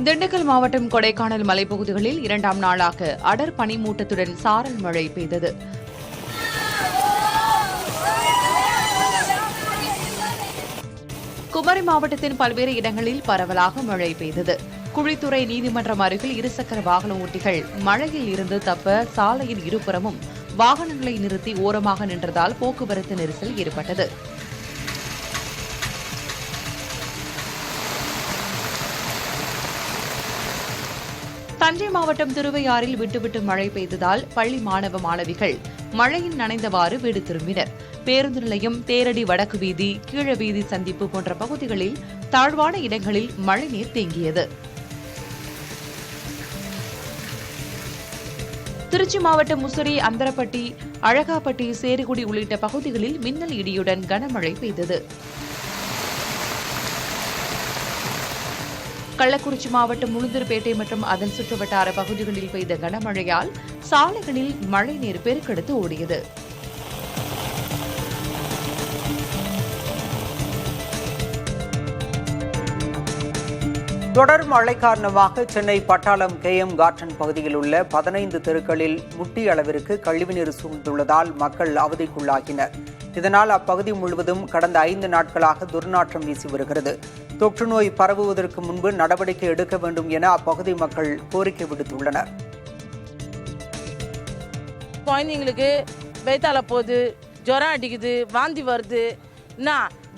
திண்டுக்கல் மாவட்டம் கொடைக்கானல் மலைப்பகுதிகளில் இரண்டாம் நாளாக அடர் பனிமூட்டத்துடன் சாரல் மழை பெய்தது. குமரி மாவட்டத்தின் பல்வேறு இடங்களில் பரவலாக மழை பெய்தது. குழித்துறை நீதிமன்றம் அருகில் இருசக்கர வாகன ஓட்டிகள் மழையில் இருந்து தப்ப சாலையின் இருபுறமும் வாகனங்களை நிறுத்தி ஓரமாக நின்றதால் போக்குவரத்து நெரிசல் ஏற்பட்டது. தஞ்சை மாவட்டம் திருவையாறில் விட்டுவிட்டு மழை பெய்ததால் பள்ளி மாணவ மாணவிகள் மழையில் நனைந்தவாறு வீடு திரும்பினர். பேருந்து நிலையம், தேரடி வடக்கு வீதி, கீழ வீதி சந்திப்பு போன்ற பகுதிகளில் தாழ்வான இடங்களில் மழைநீர் தேங்கியது. திருச்சி மாவட்டம் முசிறி, அந்தரப்பட்டி, அழகாப்பட்டி, சேரிகுடி உள்ளிட்ட பகுதிகளில் மின்னல் இடியுடன் கனமழை பெய்தது. கள்ளக்குறிச்சி மாவட்டம் உளுந்தூர்பேட்டை மற்றும் அதன் சுற்றுவட்டார பகுதிகளில் பெய்த கனமழையால் சாலைகளில் மழைநீர் பெருக்கெடுத்து ஓடியது. தொடர் மழை காரணமாக சென்னை பட்டாளம் KM கார்டன் பகுதியில் உள்ள 15 தெருக்களில் முட்டி அளவிற்கு கழிவுநீர் சூழ்ந்துள்ளதால் மக்கள் அவதிக்குள்ளாகினர். இதனால் அப்பகுதி முழுவதும் கடந்த 5 நாட்களாக துர்நாற்றம் வீசி வருகிறது. தொற்று நோய் பரவுவதற்கு முன்பு நடவடிக்கை எடுக்க வேண்டும் என அப்பகுதி மக்கள் கோரிக்கை விடுத்துள்ளனர். குழந்தைங்களுக்கு வயிற்றால போகுது, ஜுரம் அடிக்குது, வாந்தி வருது. என்ன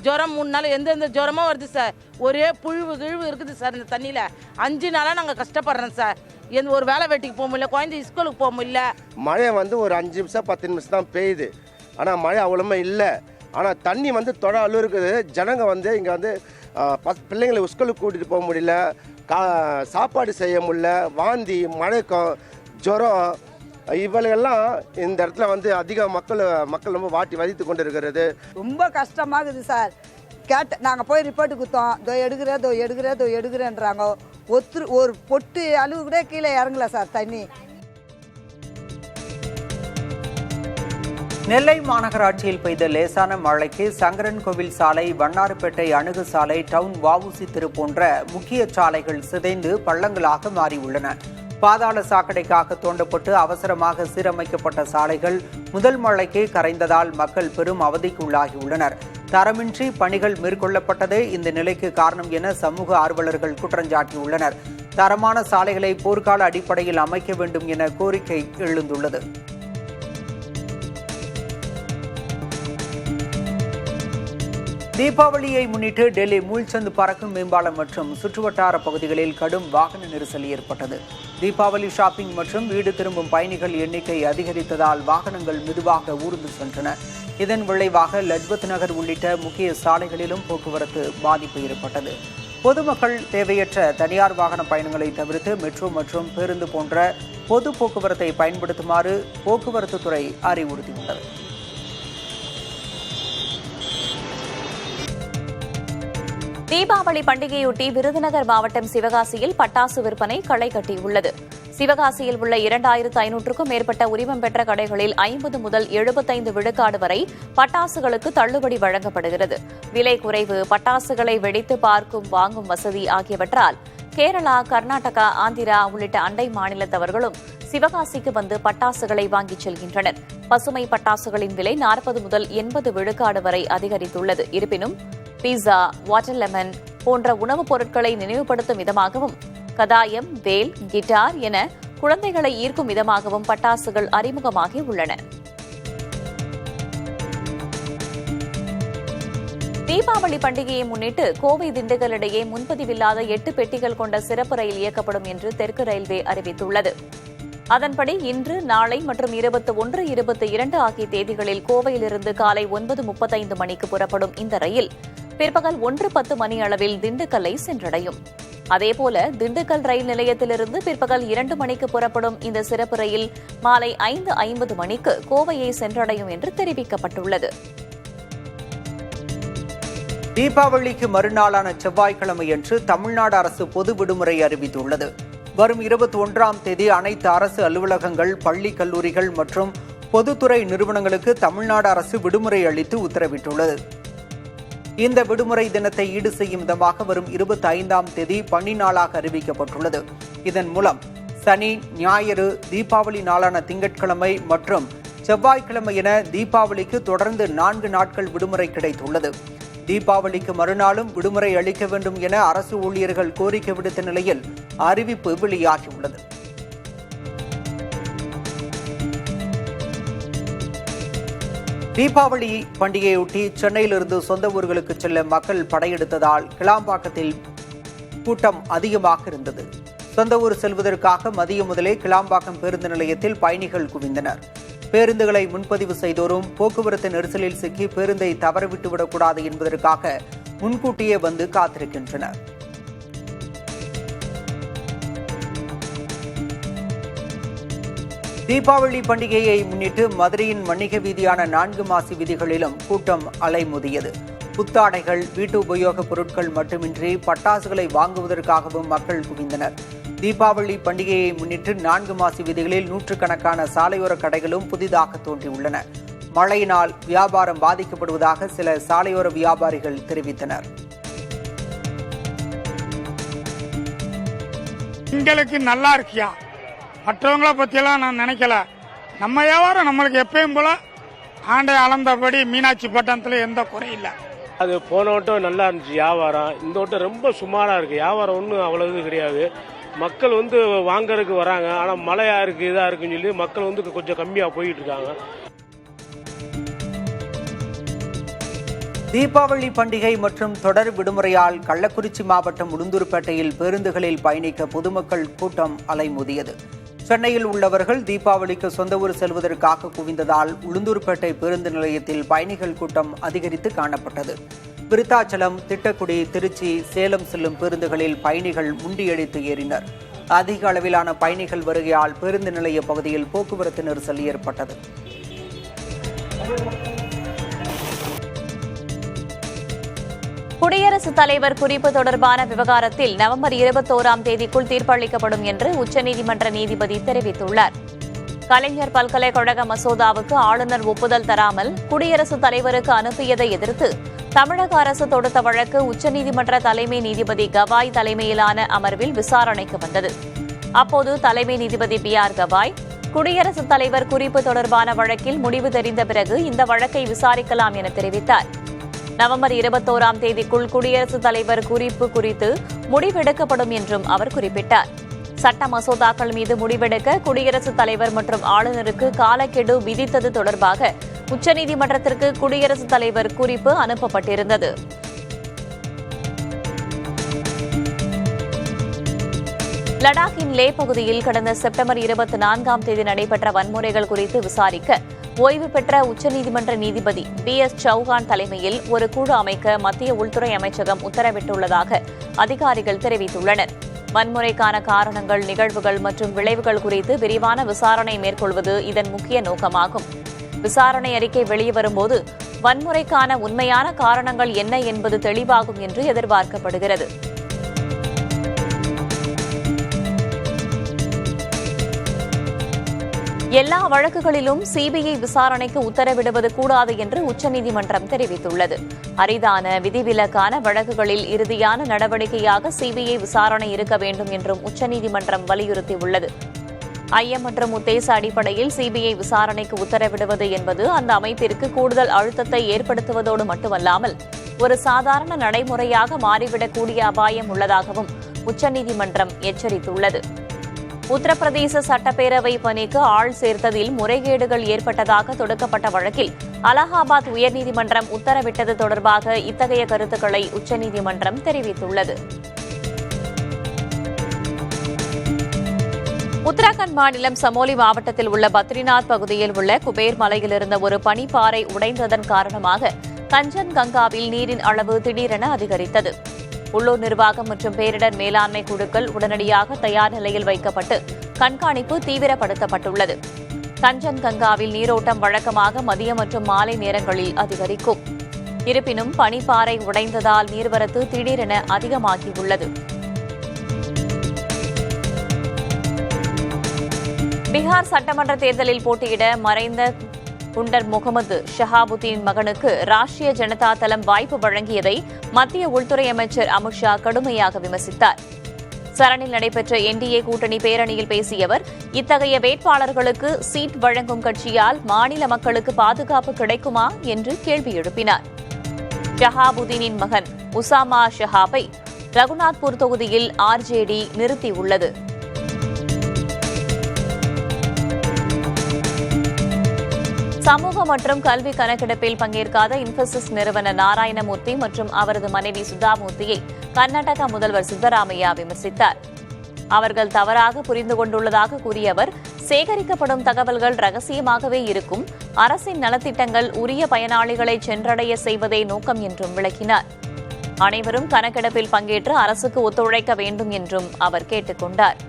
ஜுரம் 3 நாள் எந்தெந்த ஜுரமும் வருது சார். ஒரே புழுவு கிழிவு இருக்குது சார் இந்த தண்ணியில். 5 நாளாக நாங்கள் கஷ்டப்படுறோம் சார். எந்த ஒரு வேலை வெட்டிக்கு போக முடியல, குழந்தை ஸ்கூலுக்கு போக முடியல. மழை ஒரு 5 நிமிஷம் 10 நிமிஷம் தான் பெய்யுது. ஆனால் மழை அவ்வளோமே இல்லை. ஆனால் தண்ணி தொட அளவு இருக்குது. ஜனங்க இங்கே பிள்ளைங்களை ஸ்கூலுக்கு கூட்டிகிட்டு போக முடியல, சாப்பாடு செய்ய முடியல, வாந்தி, மழைக்கம், ஜுரம் இவளெல்லாம் இந்த இடத்துல அதிக மக்கள் ரொம்ப வாட்டி வதித்து கொண்டு இருக்கிறது. ரொம்ப கஷ்டமாகுது சார். நாங்கள் போய் ரிப்போர்ட்டு கொடுத்தோம். எடுக்கிறேன்றாங்க. ஒரு பொட்டு அளவு கூட கீழே இறங்கல சார் தண்ணி. நெல்லை மாநகராட்சியில் பெய்த லேசான மழைக்கு சங்கரன்கோவில் சாலை, வண்ணாரப்பேட்டை அணுகு சாலை, டவுன் வஉசி தெரு போன்ற முக்கிய சாலைகள் சிதைந்து பள்ளங்களாக மாறியுள்ளன. பாதாள சாக்கடைக்காக தோண்டப்பட்டு அவசரமாக சீரமைக்கப்பட்ட சாலைகள் முதல் மழைக்கு கரைந்ததால் மக்கள் பெரும் அவதிக்குள்ளாகியுள்ளனர். தரமின்றி பணிகள் மேற்கொள்ளப்பட்டதே இந்த நிலைக்கு காரணம் என சமூக ஆர்வலர்கள் குற்றஞ்சாட்டியுள்ளனர். தரமான சாலைகளை போர்க்கால அடிப்படையில் அமைக்க வேண்டும் என கோரிக்கை எழுந்துள்ளது. தீபாவளியை முன்னிட்டு டெல்லி மூல்சந்த் பறக்கும் மேம்பாலம் மற்றும் சுற்றுவட்டார பகுதிகளில் கடும் வாகன நெரிசல் ஏற்பட்டது. தீபாவளி ஷாப்பிங் மற்றும் வீடு திரும்பும் பயணிகள் எண்ணிக்கை அதிகரித்ததால் வாகனங்கள் மெதுவாக ஊர்ந்து சென்றன. இதன் விளைவாக லஜ்பத் நகர் உள்ளிட்ட முக்கிய சாலைகளிலும் போக்குவரத்து பாதிப்பு ஏற்பட்டது. பொதுமக்கள் தேவையற்ற தனியார் வாகன பயணங்களை தவிர்த்து மெட்ரோ மற்றும் பேருந்து போன்ற பொது போக்குவரத்தை பயன்படுத்துமாறு போக்குவரத்து துறை அறிவுறுத்தியுள்ளது. தீபாவளி பண்டிகையொட்டி விருதுநகர் மாவட்டம் சிவகாசியில் பட்டாசு விற்பனை களை கட்டியுள்ளது. சிவகாசியில் உள்ள 2500க்கும் மேற்பட்ட உரிமம் பெற்ற கடைகளில் 50 முதல் 75 விழுக்காடு வரை பட்டாசுகளுக்கு தள்ளுபடி வழங்கப்படுகிறது. விலை குறைவு, பட்டாசுகளை வெடித்து பார்க்கும் வாங்கும் வசதி ஆகியவற்றால் கேரளா, கர்நாடகா, ஆந்திரா உள்ளிட்ட அண்டை மாநிலத்தவர்களும் சிவகாசிக்கு வந்து பட்டாசுகளை வாங்கிச் செல்கின்றனர். பசுமை பட்டாசுகளின் விலை 40 முதல் 80 விழுக்காடு வரை அதிகரித்துள்ளது. இருப்பினும் பீஸா, வாட்டர் லெமன் போன்ற உணவுப் பொருட்களை நினைவுபடுத்தும் விதமாகவும் கதாயம், வேல், கிட்டார் என குழந்தைகளை ஈர்க்கும் விதமாகவும் பட்டாசுகள் அறிமுகமாகி உள்ளன. தீபாவளி பண்டிகையை முன்னிட்டு கோவை, திண்டுக்கல் இடையே முன்பதிவில்லாத 8 பெட்டிகள் கொண்ட சிறப்பு ரயில் இயக்கப்படும் என்று தெற்கு ரயில்வே அறிவித்துள்ளது. அதன்படி இன்று, நாளை மற்றும் 21, 22 ஆகிய தேதிகளில் கோவையிலிருந்து காலை 9:35 மணிக்கு புறப்படும் இந்த ரயில் பிற்பகல் 1:10 மணி அளவில் திண்டுக்கல்லை சென்றடையும். அதேபோல திண்டுக்கல் ரயில் நிலையத்திலிருந்து பிற்பகல் 2 மணிக்கு புறப்படும் இந்த சிறப்பு ரயில் மாலை 5:50 மணிக்கு கோவையை சென்றடையும் என்று தெரிவிக்கப்பட்டுள்ளது. தீபாவளிக்கு மறுநாளான செவ்வாய்க்கிழமையன்று தமிழ்நாடு அரசு பொது விடுமுறை அறிவித்துள்ளது. வரும் 21ஆம் தேதி அனைத்து அரசு அலுவலகங்கள், பள்ளி, கல்லூரிகள் மற்றும் பொதுத்துறை நிறுவனங்களுக்கு தமிழ்நாடு அரசு விடுமுறை அளித்து உத்தரவிட்டுள்ளது. இந்த விடுமுறை தினத்தை ஈடு செய்யும் விதமாக வரும் 25ஆம் தேதி பணி நாளாக அறிவிக்கப்பட்டுள்ளது. இதன் மூலம் சனி, ஞாயிறு, தீபாவளி நாளான திங்கட்கிழமை மற்றும் செவ்வாய்க்கிழமை என தீபாவளிக்கு தொடர்ந்து 4 நாட்கள் விடுமுறை கிடைத்துள்ளது. தீபாவளிக்கு மறுநாளும் விடுமுறை அளிக்க வேண்டும் என அரசு ஊழியர்கள் கோரிக்கை விடுத்த நிலையில் அறிவிப்பு வெளியாகியுள்ளது. தீபாவளி பண்டிகையொட்டி சென்னையிலிருந்து சொந்த ஊர்களுக்கு செல்ல மக்கள் படையெடுத்ததால் கிளாம்பாக்கத்தில் கூட்டம் அதிகமாக இருந்தது. சொந்த ஊர் செல்வதற்காக மதியம் முதலே கிளாம்பாக்கம் பேருந்து நிலையத்தில் பயணிகள் குவிந்தனர். பேருந்துகளை முன்பதிவு செய்தோரும் போக்குவரத்து நெரிசலில் சிக்கி பேருந்தை தவறவிட்டுவிடக்கூடாது என்பதற்காக முன்கூட்டியே வந்து காத்திருக்கின்றனர். தீபாவளி பண்டிகையை முன்னிட்டு மதுரையின் வணிக வீதியான 4 மாசி வீதிகளிலும் கூட்டம் அலைமோதியது. புத்தாடைகள், வீட்டு உபயோகப் பொருட்கள் மட்டுமின்றி பட்டாசுகளை வாங்குவதற்காகவும் மக்கள் குவிந்தனர். தீபாவளி பண்டிகையை முன்னிட்டு 4 மாசி வீதிகளில் நூற்றுக்கணக்கான சாலையோர கடைகளும் புதிதாக தோன்றியுள்ளன. மழையினால் வியாபாரம் பாதிக்கப்படுவதாக சில சாலையோர வியாபாரிகள் தெரிவித்தனர். எங்களுக்கு நல்லா இருக்கியா, மற்றவங்கள பற்றியெல்லாம் நான் நினைக்கல. நம்ம வியாபாரம் நம்மளுக்கு எப்பயும் போல ஆண்டை அளந்தபடி மீனாட்சி பட்டணத்தில் எந்த குறையும் இல்லை. அது போன வட்டம் நல்லா இருந்துச்சு வியாபாரம். இந்த வட்டம் ரொம்ப சுமாராக இருக்குது. வியாபாரம் ஒன்றும் அவ்வளோ இது கிடையாது. மக்கள் வாங்கறதுக்கு வராங்க. ஆனால் மழையாக இருக்குது, இதாக இருக்குன்னு சொல்லி மக்கள் கொஞ்சம் கம்மியாக போயிட்டு இருக்காங்க. தீபாவளி பண்டிகை மற்றும் தொடர் விடுமுறையால் கள்ளக்குறிச்சி மாவட்டம் உளுந்தூர்பேட்டையில் பேருந்துகளில் பயணிக்க பொதுமக்கள் கூட்டம் அலைமோதியது. சென்னையில் உள்ளவர்கள் தீபாவளிக்கு சொந்த ஊர் செல்வதற்காக குவிந்ததால் உளுந்தூர்பேட்டை பேருந்து நிலையத்தில் பயணிகள் கூட்டம் அதிகரித்து காணப்பட்டது. விருத்தாச்சலம், திட்டக்குடி, திருச்சி, சேலம் செல்லும் பேருந்துகளில் பயணிகள் முண்டியடித்து ஏறினர். அதிக அளவிலான பயணிகள் வருகையால் பேருந்து நிலைய பகுதியில் போக்குவரத்து நெரிசல் ஏற்பட்டது. குடியரசுத் தலைவர் குறிப்பு தொடர்பான விவகாரத்தில் நவம்பர் 21ஆம் தேதிக்குள் தீர்ப்பளிக்கப்படும் என்று உச்சநீதிமன்ற நீதிபதி தெரிவித்துள்ளார். கலைஞர் பல்கலைக்கழக மசோதாவுக்கு ஆளுநர் ஒப்புதல் தராமல் குடியரசுத் தலைவருக்கு அனுப்பியதை எதிர்த்து தமிழக அரசு தொடுத்த வழக்கு உச்சநீதிமன்ற தலைமை நீதிபதி கவாய் தலைமையிலான அமர்வில் விசாரணைக்கு வந்தது. அப்போது தலைமை நீதிபதி BR கவாய், குடியரசுத் தலைவர் குறிப்பு தொடர்பான வழக்கில் முடிவு தெரிந்த பிறகு இந்த வழக்கை விசாரிக்கலாம் என தெரிவித்தார். நவம்பர் 21ஆம் தேதிக்குள் குடியரசுத் தலைவர் குறிப்பு குறித்து முடிவெடுக்கப்படும் என்றும் அவர் குறிப்பிட்டார். சட்ட மசோதாக்கள் மீது முடிவெடுக்க குடியரசுத் தலைவர் மற்றும் ஆளுநருக்கு காலக்கெடு விதித்தது தொடர்பாக உச்சநீதிமன்றத்திற்கு குடியரசுத் தலைவர் குறிப்பு அனுப்பப்பட்டிருந்தது. லடாக்கின் லே பகுதியில் கடந்த செப்டம்பர் 24ஆம் தேதி நடைபெற்ற வன்முறைகள் குறித்து விசாரிக்க ஓய்வு பெற்ற உச்சநீதிமன்ற நீதிபதி BS சௌகான் தலைமையில் ஒரு குழு அமைக்க மத்திய உள்துறை அமைச்சகம் உத்தரவிட்டுள்ளதாக அதிகாரிகள் தெரிவித்துள்ளனர். வன்முறைக்கான காரணங்கள், நிகழ்வுகள் மற்றும் விளைவுகள் குறித்து விரிவான விசாரணை மேற்கொள்வது இதன் முக்கிய நோக்கமாகும். விசாரணை அறிக்கை வெளிவரும்போது வன்முறைக்கான உண்மையான காரணங்கள் என்ன என்பது தெளிவாகும் என்று எதிர்பார்க்கப்படுகிறது. எல்லா வழக்குகளிலும் CBI விசாரணைக்கு உத்தரவிடுவது கூடாது என்று உச்சநீதிமன்றம் தெரிவித்துள்ளது. அரிதான, விதிவிலக்கான வழக்குகளில் இறுதியான நடவடிக்கையாக CBI விசாரணை இருக்க வேண்டும் என்றும் உச்சநீதிமன்றம் வலியுறுத்தியுள்ளது. ஐயம் மற்றும் உத்தேச அடிப்படையில் CBI விசாரணைக்கு உத்தரவிடுவது என்பது அந்த அமைப்பிற்கு கூடுதல் அழுத்தத்தை ஏற்படுத்துவதோடு மட்டுமல்லாமல் ஒரு சாதாரண நடைமுறையாக மாறிவிடக்கூடிய அபாயம் உள்ளதாகவும் உச்சநீதிமன்றம் எச்சரித்துள்ளது. உத்தரப்பிரதேச சட்டப்பேரவை பணிக்கு ஆள் சேர்த்ததில் முறைகேடுகள் ஏற்பட்டதாக தொடுக்கப்பட்ட வழக்கில் அலகாபாத் உயர்நீதிமன்றம் உத்தரவிட்டது தொடர்பாக இத்தகைய கருத்துக்களை உச்சநீதிமன்றம் தெரிவித்துள்ளது. உத்தராகண்ட் மாநிலம் சமோலி மாவட்டத்தில் உள்ள பத்ரிநாத் பகுதியில் உள்ள குபேர் மலையில் இருந்த ஒரு பனிப்பாறை உடைந்ததன் காரணமாக கஞ்சன் கங்காவில் நீரின் அளவு திடீரென அதிகரித்தது. உள்ளூர் நிர்வாகம் மற்றும் பேரிடர் மேலாண்மை குழுக்கள் உடனடியாக தயார் நிலையில் வைக்கப்பட்டு கண்காணிப்பு தீவிரப்படுத்தப்பட்டுள்ளது. கஞ்சன் கங்காவில் நீரோட்டம் வழக்கமாக மதியம் மற்றும் மாலை நேரங்களில் அதிகரிக்கும். இருப்பினும் பனிப்பாறை உடைந்ததால் நீர்வரத்து திடீரென அதிகமாகியுள்ளது. பீகார் சட்டமன்ற தேர்தலில் போட்டியிட மறைந்த குண்டர் முகமது ஷஹாபுதீன் மகனுக்கு ராஷ்டிரிய ஜனதா தளம் வாய்ப்பு வழங்கியதை மத்திய உள்துறை அமைச்சர் அமித்ஷா கடுமையாக விமர்சித்தார். சரணில் நடைபெற்ற என்டிஏ கூட்டணி பேரணியில் பேசிய அவர், இத்தகைய வேட்பாளர்களுக்கு சீட் வழங்கும் கட்சியால் மாநில மக்களுக்கு பாதுகாப்பு கிடைக்குமா என்று கேள்வி எழுப்பினார். ஷஹாபுதீனின் மகன் உசாமா ஷஹாபை ரகுநாத்பூர் தொகுதியில் ஆர்ஜேடி நிறுத்தியுள்ளது. சமூக மற்றும் கல்வி கணக்கெடுப்பில் பங்கேற்காத இன்போசிஸ் நிறுவன நாராயணமூர்த்தி மற்றும் அவரது மனைவி சுதாமூர்த்தியை கர்நாடக முதல்வர் சித்தராமையா விமர்சித்தார். அவர்கள் தவறாக புரிந்து கொண்டுள்ளதாக கூறிய அவர், சேகரிக்கப்படும் தகவல்கள் ரகசியமாகவே இருக்கும், அரசின் நலத்திட்டங்கள் உரிய பயனாளிகளை சென்றடைய செய்வதே நோக்கம் என்றும் விளக்கினார். அனைவரும் கணக்கெடுப்பில் பங்கேற்று அரசுக்கு ஒத்துழைக்க வேண்டும் என்றும் அவர் கேட்டுக் கொண்டார்.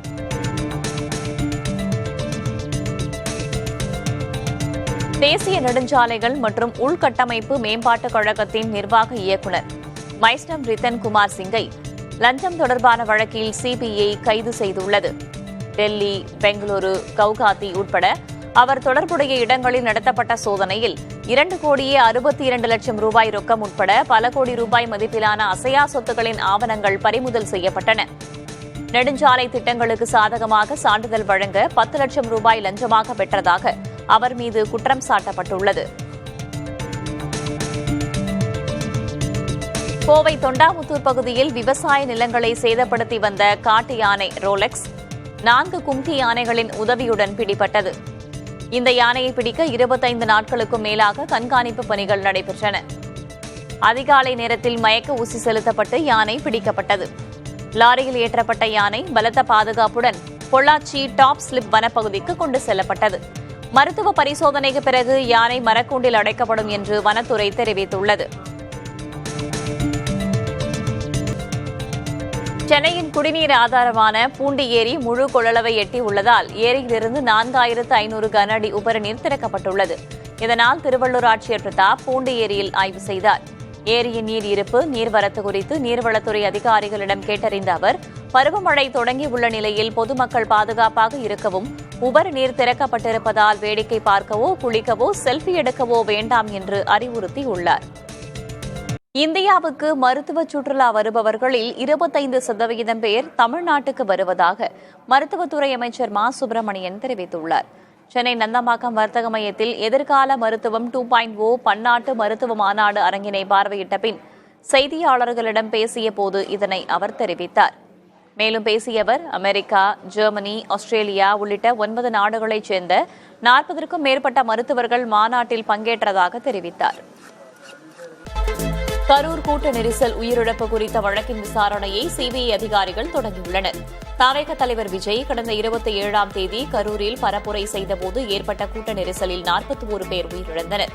தேசிய நெடுஞ்சாலைகள் மற்றும் உள்கட்டமைப்பு மேம்பாட்டுக் கழகத்தின் நிர்வாக இயக்குநர் மைஸ்டம் ரித்தன் குமார் சிங்கை லஞ்சம் தொடர்பான வழக்கில் சிபிஐ கைது செய்துள்ளது. டெல்லி, பெங்களூரு, கவுகாத்தி உட்பட அவர் தொடர்புடைய இடங்களில் நடத்தப்பட்ட சோதனையில் 2,62,00,000 ரூபாய் ரொக்கம் உட்பட பல கோடி ரூபாய் மதிப்பிலான அசையா சொத்துக்களின் ஆவணங்கள் பறிமுதல் செய்யப்பட்டன. நெடுஞ்சாலை திட்டங்களுக்கு சாதகமாக சான்றிதழ் வழங்க 10 லட்சம் ரூபாய் லஞ்சமாக பெற்றதாக அவர் மீது குற்றம் சாட்டப்பட்டுள்ளது. கோவை தொண்டாமுத்தூர் பகுதியில் விவசாய நிலங்களை சேதப்படுத்தி வந்த காட்டு யானை ரோலெக்ஸ் 4 கும்கி யானைகளின் உதவியுடன் பிடிபட்டது. இந்த யானையை பிடிக்க 25 நாட்களுக்கும் மேலாக கண்காணிப்பு பணிகள் நடைபெற்றன. அதிகாலை நேரத்தில் மயக்க ஊசி செலுத்தப்பட்டு யானை பிடிக்கப்பட்டது. லாரியில் ஏற்றப்பட்ட யானை பலத்த பாதுகாப்புடன் பொள்ளாச்சி டாப் ஸ்லிப் வனப்பகுதிக்கு கொண்டு செல்லப்பட்டது. மருத்துவ பரிசோதனைக்கு பிறகு யானை மரக்கூண்டில் அடைக்கப்படும் என்று வனத்துறை தெரிவித்துள்ளது. சென்னையின் குடிநீர் ஆதாரமான பூண்டி ஏரி முழு கொள்ளளவை எட்டியுள்ளதால் ஏரியிலிருந்து 4,500 கன அடி உபரிநீர் திறக்கப்பட்டுள்ளது. இதனால் திருவள்ளூர் ஆட்சியர் பிரதாப் பூண்டி ஏரியில் ஆய்வு செய்தார். ஏரியின் நீர் இருப்பு, நீர்வரத்து குறித்து நீர்வளத்துறை அதிகாரிகளிடம் கேட்டறிந்த அவர், பருவமழை தொடங்கியுள்ள நிலையில் பொதுமக்கள் பாதுகாப்பாக இருக்கவும், உபரி நீர் திறக்கப்பட்டிருப்பதால் வேடிக்கை பார்க்கவோ, குளிக்கவோ, செல்ஃபி எடுக்கவோ வேண்டாம் என்று அறிவுறுத்தியுள்ளார். இந்தியாவுக்கு மருத்துவ சுற்றுலா வருபவர்களில் 25% பேர் தமிழ்நாட்டுக்கு வருவதாக மருத்துவத்துறை அமைச்சர் மா சுப்பிரமணியன் தெரிவித்துள்ளார். சென்னை நந்தம்பாக்கம் வர்த்தக மையத்தில் எதிர்கால மருத்துவம் 2.0 பன்னாட்டு மருத்துவ மாநாடு அரங்கினை பார்வையிட்ட பின் செய்தியாளர்களிடம் பேசிய போது இதனை அவர் தெரிவித்தார். மேலும் பேசிய அவர், அமெரிக்கா, ஜெர்மனி, ஆஸ்திரேலியா உள்ளிட்ட 9 நாடுகளைச் சேர்ந்த 40க்கும் மேற்பட்ட மருத்துவர்கள் மாநாட்டில் பங்கேற்றதாக தெரிவித்தார். கரூர் கூட்ட நெரிசல் உயிரிழப்பு குறித்த வழக்கின் விசாரணையை சிபிஐ அதிகாரிகள் தொடங்கியுள்ளனர். தவேக தலைவர் விஜய் கடந்த 27ஆம் தேதி கரூரில் பரப்புரை செய்தபோது ஏற்பட்ட கூட்ட நெரிசலில் 41 பேர் உயிரிழந்தனர்.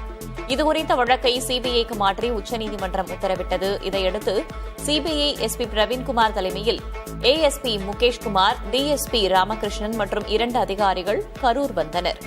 இதுகுறித்த வழக்கை சிபிஐக்கு மாற்றி உச்சநீதிமன்றம் உத்தரவிட்டது. இதையடுத்து சிபிஐ எஸ்பி பிரவீன்குமார் தலைமையில் ஏஎஸ்பி முகேஷ்குமார், டிஎஸ்பி ராமகிருஷ்ணன் மற்றும் 2 அதிகாரிகள் கரூர் வந்தனர்.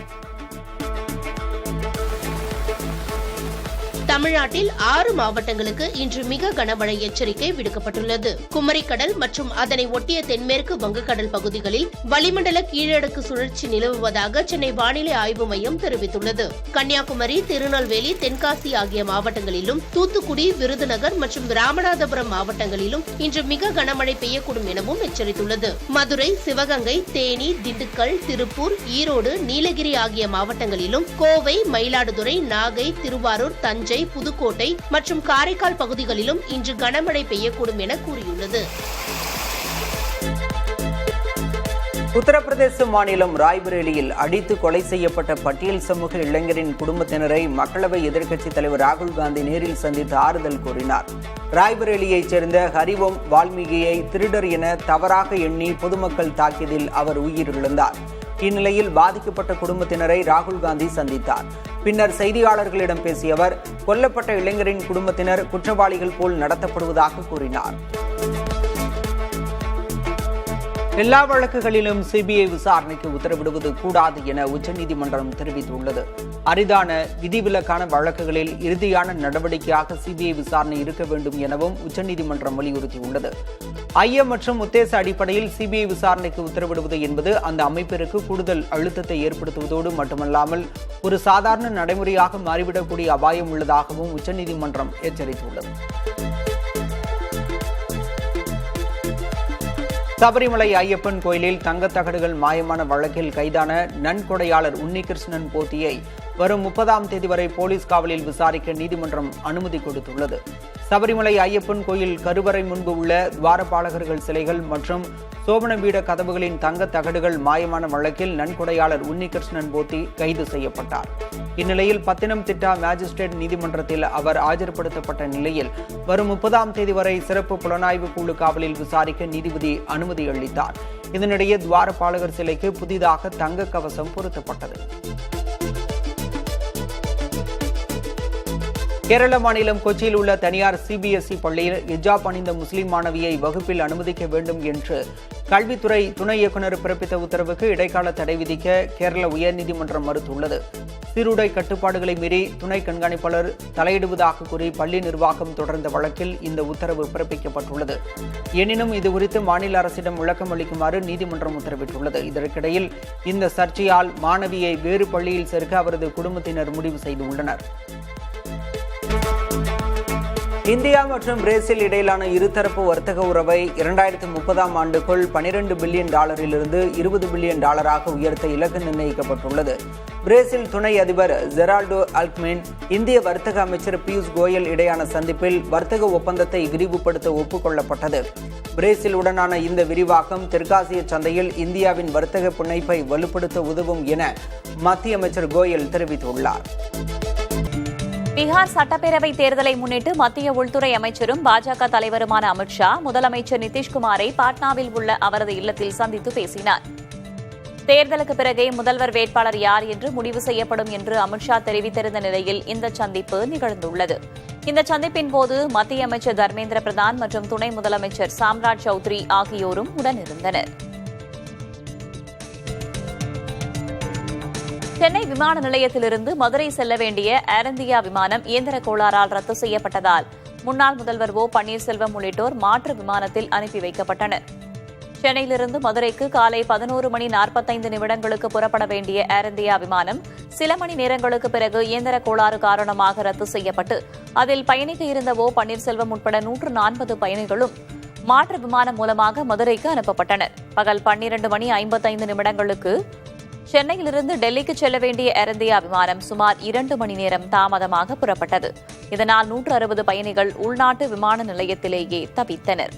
தமிழ்நாட்டில் 6 மாவட்டங்களுக்கு இன்று மிக கனமழை எச்சரிக்கை விடுக்கப்பட்டுள்ளது. குமரிக்கடல் மற்றும் அதனை ஒட்டிய தென்மேற்கு வங்கக்கடல் பகுதிகளில் வளிமண்டல கீழடுக்கு சுழற்சி நிலவுவதாக சென்னை வானிலை ஆய்வு மையம் தெரிவித்துள்ளது. கன்னியாகுமரி, திருநெல்வேலி, தென்காசி ஆகிய மாவட்டங்களிலும், தூத்துக்குடி, விருதுநகர் மற்றும் ராமநாதபுரம் மாவட்டங்களிலும் இன்று மிக கனமழை பெய்யக்கூடும் எனவும் எச்சரித்துள்ளது. மதுரை, சிவகங்கை, தேனி, திண்டுக்கல், திருப்பூர், ஈரோடு, நீலகிரி ஆகிய மாவட்டங்களிலும், கோவை, மயிலாடுதுறை, நாகை, திருவாரூர், தஞ்சை, புதுக்கோட்டை மற்றும் காரைக்கால் பகுதிகளிலும் இன்று கனமழை பெய்யக்கூடும் என கூறியுள்ளது. உத்தரப்பிரதேச மாநிலம் ராய்பரேலியில் அடித்து கொலை செய்யப்பட்ட பட்டியல் சமூக இளைஞரின் குடும்பத்தினரை மக்களவை எதிர்க்கட்சித் தலைவர் ராகுல் காந்தி நேரில் சந்தித்து ஆறுதல் கூறினார். ராய்பரேலியைச் சேர்ந்த ஹரிவோம் வால்மீகியை திருடர் என தவறாக எண்ணி பொதுமக்கள் தாக்கியதில் அவர் உயிரிழந்தார். இந்நிலையில் பாதிக்கப்பட்ட குடும்பத்தினரை ராகுல் காந்தி சந்தித்தார். பின்னர் செய்தியாளர்களிடம் பேசிய அவர், கொல்லப்பட்ட இளைஞரின் குடும்பத்தினர் குற்றவாளிகள் போல் நடத்தப்படுவதாக கூறினார். எல்லா வழக்குகளிலும் சிபிஐ விசாரணைக்கு உத்தரவிடுவது கூடாது என உச்சநீதிமன்றம் தெரிவித்துள்ளது. அரிதான விதிவிலக்கான வழக்குகளில் இறுதியான நடவடிக்கையாக சிபிஐ விசாரணை இருக்க வேண்டும் எனவும் உச்சநீதிமன்றம் வலியுறுத்தியுள்ளது. ஐயம் மற்றும் உத்தேச அடிப்படையில் சிபிஐ விசாரணைக்கு உத்தரவிடுவது என்பது அந்த அமைப்பிற்கு கூடுதல் அழுத்தத்தை ஏற்படுத்துவதோடு மட்டுமல்லாமல் ஒரு சாதாரண நடைமுறையாக மாறிவிடக்கூடிய அபாயம் உள்ளதாகவும் உச்சநீதிமன்றம் எச்சரித்துள்ளது. சபரிமலை ஐயப்பன் கோயிலில் தங்கத்தகடுகள் மாயமான வழக்கில் கைதான நன்கொடையாளர் உன்னிகிருஷ்ணன் போத்தியை வரும் 30ஆம் தேதி வரை போலீஸ் காவலில் விசாரிக்க நீதிமன்றம் அனுமதி கொடுத்துள்ளது. சபரிமலை ஐயப்பன் கோயில் கருவறை முன்பு உள்ள துவாரபாலகர்கள் சிலைகள் மற்றும் சோபனபீட கதவுகளின் தங்க தகடுகள் மாயமான வழக்கில் நன்கொடையாளர் உன்னிகிருஷ்ணன் போத்தி கைது செய்யப்பட்டார். இந்நிலையில் பத்தினம்திட்டா மேஜிஸ்ட்ரேட் நீதிமன்றத்தில் அவர் ஆஜர்படுத்தப்பட்ட நிலையில் வரும் 30ஆம் தேதி வரை சிறப்பு புலனாய்வு குழு காவலில் விசாரிக்க நீதிபதி அனுமதி அளித்தார். இதனிடையே துவாரபாலகர் சிலைக்கு புதிதாக தங்க கவசம் பொருத்தப்பட்டது. கேரள மாநிலம் கொச்சியில் உள்ள தனியார் சிபிஎஸ்இ பள்ளியில் ஹிஜாப் அணிந்த முஸ்லிம் மாணவியை வகுப்பில் அனுமதிக்க வேண்டும் என்று கல்வித்துறை துணை இயக்குநர் பிறப்பித்த உத்தரவுக்கு இடைக்கால தடை விதிக்க கேரள உயர்நீதிமன்றம் மறுத்துள்ளது. சீருடை கட்டுப்பாடுகளை மீறி துணை கண்காணிப்பாளர் தலையிடுவதாக கூறி பள்ளி நிர்வாகம் தொடர்ந்த வழக்கில் இந்த உத்தரவு பிறப்பிக்கப்பட்டுள்ளது. எனினும் இதுகுறித்து மாநில அரசிடம் விளக்கம் அளிக்குமாறு நீதிமன்றம் உத்தரவிட்டுள்ளது. இதற்கிடையில் இந்த சர்ச்சையால் மாணவியை வேறு பள்ளியில் சேர்க்க அவரது குடும்பத்தினர் முடிவு செய்துள்ளனர். இந்தியா மற்றும் பிரேசில் இடையிலான இருதரப்பு வர்த்தக உறவை 2030ஆம் ஆண்டுக்குள் $12 பில்லியன் இருந்து $20 பில்லியன் உயர்த்த இலக்கு நிர்ணயிக்கப்பட்டுள்ளது. பிரேசில் துணை அதிபர் ஜெரால்டோ அல்க்மென், இந்திய வர்த்தக அமைச்சர் பியூஷ் கோயல் இடையான சந்திப்பில் வர்த்தக ஒப்பந்தத்தை விரிவுபடுத்த ஒப்புக்கொள்ளப்பட்டது. பிரேசிலுடனான இந்த விரிவாக்கம் தெற்காசிய சந்தையில் இந்தியாவின் வர்த்தக பிணைப்பை வலுப்படுத்த உதவும் என மத்திய அமைச்சர் கோயல் தெரிவித்துள்ளார். பீகார் சட்டப்பேரவை தேர்தலை முன்னிட்டு மத்திய உள்துறை அமைச்சரும் பாஜக தலைவருமான அமித்ஷா முதலமைச்சர் நிதிஷ்குமாரை பாட்னாவில் உள்ள அவரது இல்லத்தில் சந்தித்து பேசினார். தேர்தலுக்கு பிறகே முதல்வர் வேட்பாளர் யார் என்று முடிவு செய்யப்படும் என்று அமித்ஷா தெரிவித்திருந்த நிலையில் இந்த சந்திப்பு நிகழ்ந்துள்ளது. இந்த சந்திப்பின் போது மத்திய அமைச்சர் தர்மேந்திர பிரதான் மற்றும் துணை முதலமைச்சர் சாம்ராஜ் சௌத்ரி ஆகியோரும் உடனிருந்தனர். சென்னை விமான நிலையத்திலிருந்து மதுரை செல்ல வேண்டிய ஏர் இந்தியா விமானம் இயந்திர கோளாறால் ரத்து செய்யப்பட்டதால் முன்னாள் முதல்வர் ஓ பன்னீர்செல்வம் உள்ளிட்டோர் மாற்று விமானத்தில் அனுப்பி வைக்கப்பட்டனர். சென்னையிலிருந்து மதுரைக்கு காலை 11:45 புறப்பட வேண்டிய ஏர் இந்தியா விமானம் சில மணி நேரங்களுக்கு பிறகு இயந்திர கோளாறு காரணமாக ரத்து செய்யப்பட்டு அதில் பயணிக்க இருந்த ஓ பன்னீர்செல்வம் உட்பட 140 பயணிகளும் மாற்று விமானம் மூலமாக மதுரைக்கு அனுப்பப்பட்டனர். பகல் 12:55 சென்னையிலிருந்து டெல்லிக்கு செல்ல வேண்டிய ஏர் இந்தியா விமானம் சுமார் 2 மணி நேரம் தாமதமாக புறப்பட்டது. இதனால் 160 பயணிகள் உள்நாட்டு விமான நிலையத்திலேயே தவித்தனர்.